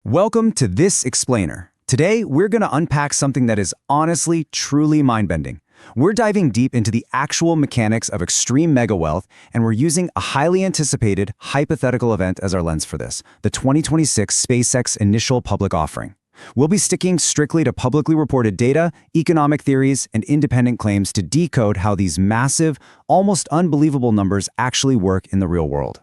Welcome to This Explainer. Today, we're going to unpack something that is honestly, truly mind-bending. We're diving deep into the actual mechanics of extreme mega wealth, and we're using a highly anticipated, hypothetical event as our lens for this, the 2026 SpaceX initial public offering. We'll be sticking strictly to publicly reported data, economic theories, and independent claims to decode how these massive, almost unbelievable numbers actually work in the real world.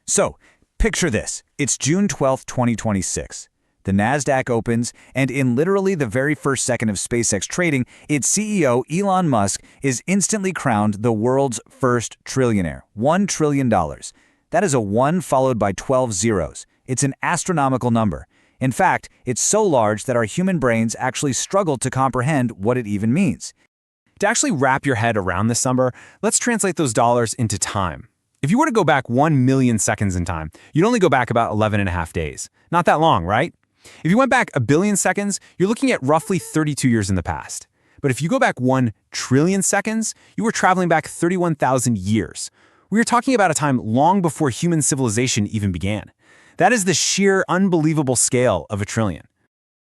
So, picture this. It's June 12, 2026. The NASDAQ opens, and in literally the very first second of SpaceX trading, its CEO, Elon Musk, is instantly crowned the world's first trillionaire. $1 trillion. That is a 1 followed by 12 zeros. It's an astronomical number. In fact, it's so large that our human brains actually struggle to comprehend what it even means. To actually wrap your head around this number, let's translate those dollars into time. If you were to go back 1 million seconds in time, you'd only go back about 11.5 days. Not that long, right? If you went back a billion seconds, you're looking at roughly 32 years in the past. But if you go back 1 trillion seconds, you were traveling back 31,000 years. We are talking about a time long before human civilization even began. That is the sheer unbelievable scale of a trillion.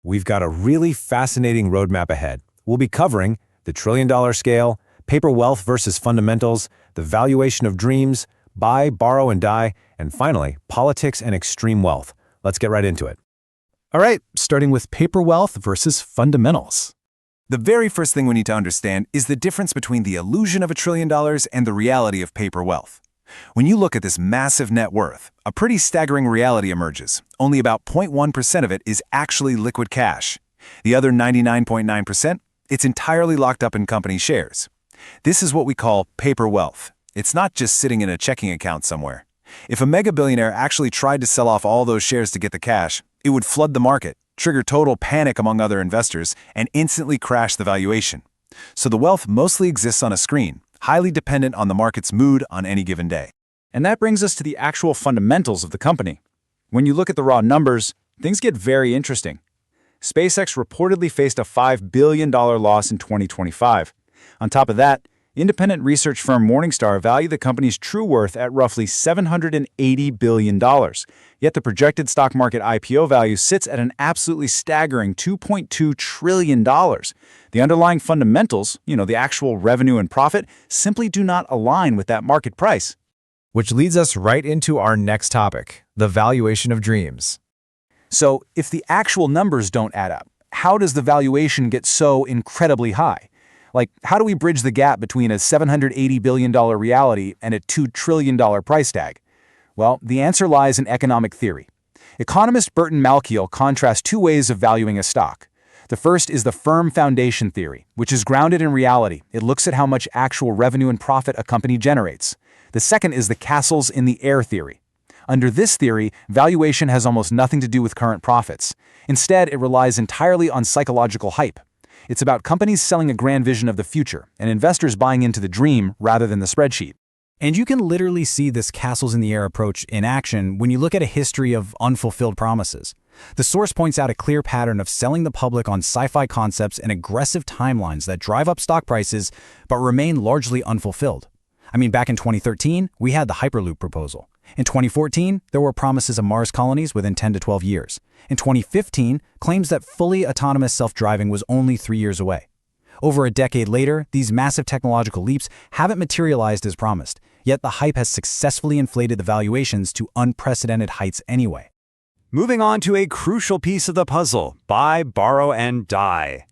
We've got a really fascinating roadmap ahead. We'll be covering the trillion-dollar scale, paper wealth versus fundamentals, the valuation of dreams, buy, borrow, and die, and finally, politics and extreme wealth. Let's get right into it. All right, starting with paper wealth versus fundamentals. The very first thing we need to understand is the difference between the illusion of $1 trillion and the reality of paper wealth. When you look at this massive net worth, a pretty staggering reality emerges. Only about 0.1% of it is actually liquid cash. The other 99.9%, it's entirely locked up in company shares. This is what we call paper wealth. It's not just sitting in a checking account somewhere. If a mega billionaire actually tried to sell off all those shares to get the cash, it would flood the market, trigger total panic among other investors, and instantly crash the valuation. So the wealth mostly exists on a screen, highly dependent on the market's mood on any given day. And that brings us to the actual fundamentals of the company. When you look at the raw numbers, things get very interesting. SpaceX reportedly faced a $5 billion loss in 2025. On top of that, independent research firm Morningstar valued the company's true worth at roughly $780 billion. Yet the projected stock market IPO value sits at an absolutely staggering $2.2 trillion. The underlying fundamentals, the actual revenue and profit, simply do not align with that market price. Which leads us right into our next topic, the valuation of dreams. So, if the actual numbers don't add up, how does the valuation get so incredibly high? Like, how do we bridge the gap between a $780 billion reality and a $2 trillion price tag? Well, the answer lies in economic theory. Economist Burton Malkiel contrasts two ways of valuing a stock. The first is the firm foundation theory, which is grounded in reality. It looks at how much actual revenue and profit a company generates. The second is the castles in the air theory. Under this theory, valuation has almost nothing to do with current profits. Instead, it relies entirely on psychological hype. It's about companies selling a grand vision of the future and investors buying into the dream rather than the spreadsheet. And you can literally see this castles in the air approach in action when you look at a history of unfulfilled promises. The source points out a clear pattern of selling the public on sci-fi concepts and aggressive timelines that drive up stock prices but remain largely unfulfilled. Back in 2013, we had the Hyperloop proposal. In 2014, there were promises of Mars colonies within 10 to 12 years. In 2015, claims that fully autonomous self-driving was only 3 years away. Over a decade later, these massive technological leaps haven't materialized as promised, yet the hype has successfully inflated the valuations to unprecedented heights anyway. Moving on to a crucial piece of the puzzle, buy, borrow, and die.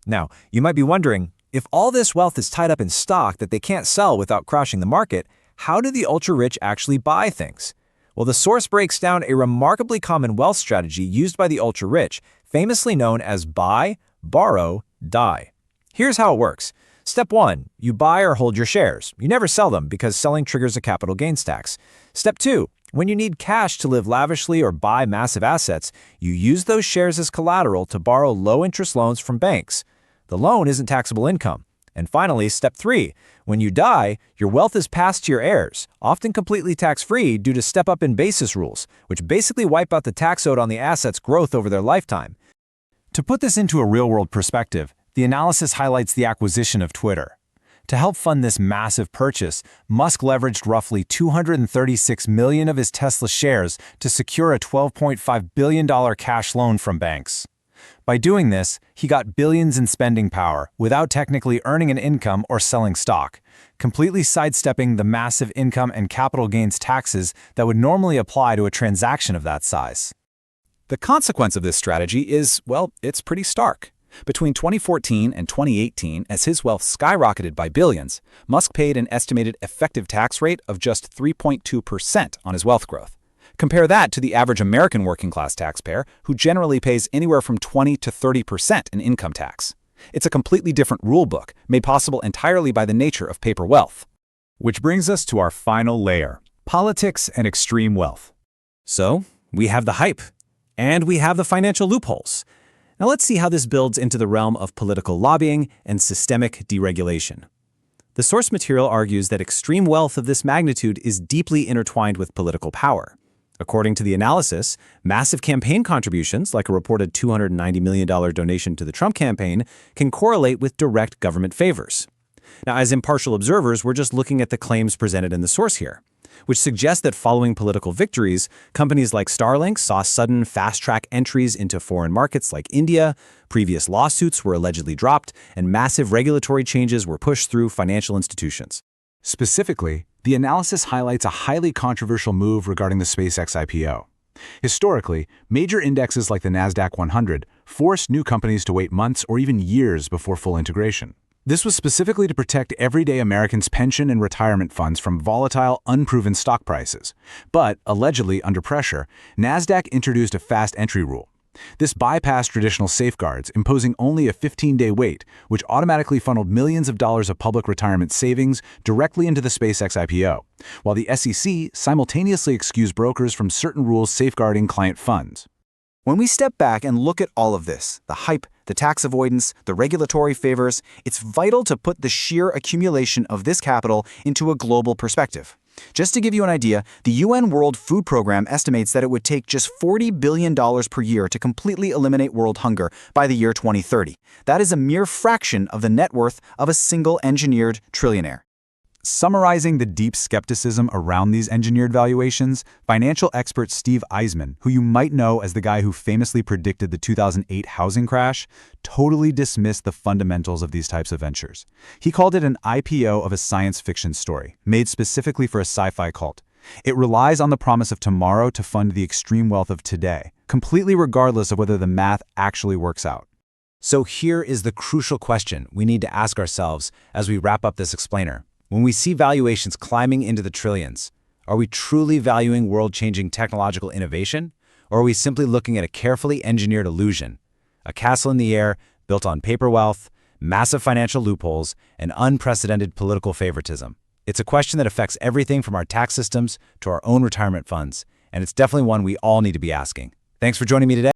Now, you might be wondering, if all this wealth is tied up in stock that they can't sell without crashing the market, how do the ultra-rich actually buy things? Well, the source breaks down a remarkably common wealth strategy used by the ultra-rich, famously known as buy, borrow, die. Here's how it works. Step 1. You buy or hold your shares. You never sell them because selling triggers a capital gains tax. Step 2. When you need cash to live lavishly or buy massive assets, you use those shares as collateral to borrow low-interest loans from banks. The loan isn't taxable income. And finally, step 3. When you die, your wealth is passed to your heirs, often completely tax-free due to step-up in basis rules, which basically wipe out the tax owed on the asset's growth over their lifetime. To put this into a real-world perspective, the analysis highlights the acquisition of Twitter. To help fund this massive purchase, Musk leveraged roughly $236 million of his Tesla shares to secure a $12.5 billion cash loan from banks. By doing this, he got billions in spending power without technically earning an income or selling stock, completely sidestepping the massive income and capital gains taxes that would normally apply to a transaction of that size. The consequence of this strategy is, well, it's pretty stark. Between 2014 and 2018, as his wealth skyrocketed by billions, Musk paid an estimated effective tax rate of just 3.2% on his wealth growth. Compare that to the average American working-class taxpayer, who generally pays anywhere from 20 to 30% in income tax. It's a completely different rulebook, made possible entirely by the nature of paper wealth. Which brings us to our final layer: politics and extreme wealth. So, we have the hype, and we have the financial loopholes. Now let's see how this builds into the realm of political lobbying and systemic deregulation. The source material argues that extreme wealth of this magnitude is deeply intertwined with political power. According to the analysis, massive campaign contributions, like a reported $290 million donation to the Trump campaign, can correlate with direct government favors. Now, as impartial observers, we're just looking at the claims presented in the source here, which suggests that following political victories, companies like Starlink saw sudden fast-track entries into foreign markets like India, previous lawsuits were allegedly dropped, and massive regulatory changes were pushed through financial institutions. Specifically, the analysis highlights a highly controversial move regarding the SpaceX IPO. Historically, major indexes like the NASDAQ 100 forced new companies to wait months or even years before full integration. This was specifically to protect everyday Americans' pension and retirement funds from volatile, unproven stock prices. But, allegedly under pressure, NASDAQ introduced a fast entry rule. This bypassed traditional safeguards, imposing only a 15-day wait, which automatically funneled millions of dollars of public retirement savings directly into the SpaceX IPO, while the SEC simultaneously excused brokers from certain rules safeguarding client funds. When we step back and look at all of this, the hype, the tax avoidance, the regulatory favors, it's vital to put the sheer accumulation of this capital into a global perspective. Just to give you an idea, the UN World Food Program estimates that it would take just $40 billion per year to completely eliminate world hunger by the year 2030. That is a mere fraction of the net worth of a single engineered trillionaire. Summarizing the deep skepticism around these engineered valuations, financial expert Steve Eisman, who you might know as the guy who famously predicted the 2008 housing crash, totally dismissed the fundamentals of these types of ventures. He called it an IPO of a science fiction story, made specifically for a sci-fi cult. It relies on the promise of tomorrow to fund the extreme wealth of today, completely regardless of whether the math actually works out. So here is the crucial question we need to ask ourselves as we wrap up this explainer. When we see valuations climbing into the trillions, are we truly valuing world-changing technological innovation, or are we simply looking at a carefully engineered illusion, a castle in the air built on paper wealth, massive financial loopholes, and unprecedented political favoritism? It's a question that affects everything from our tax systems to our own retirement funds, and it's definitely one we all need to be asking. Thanks for joining me today.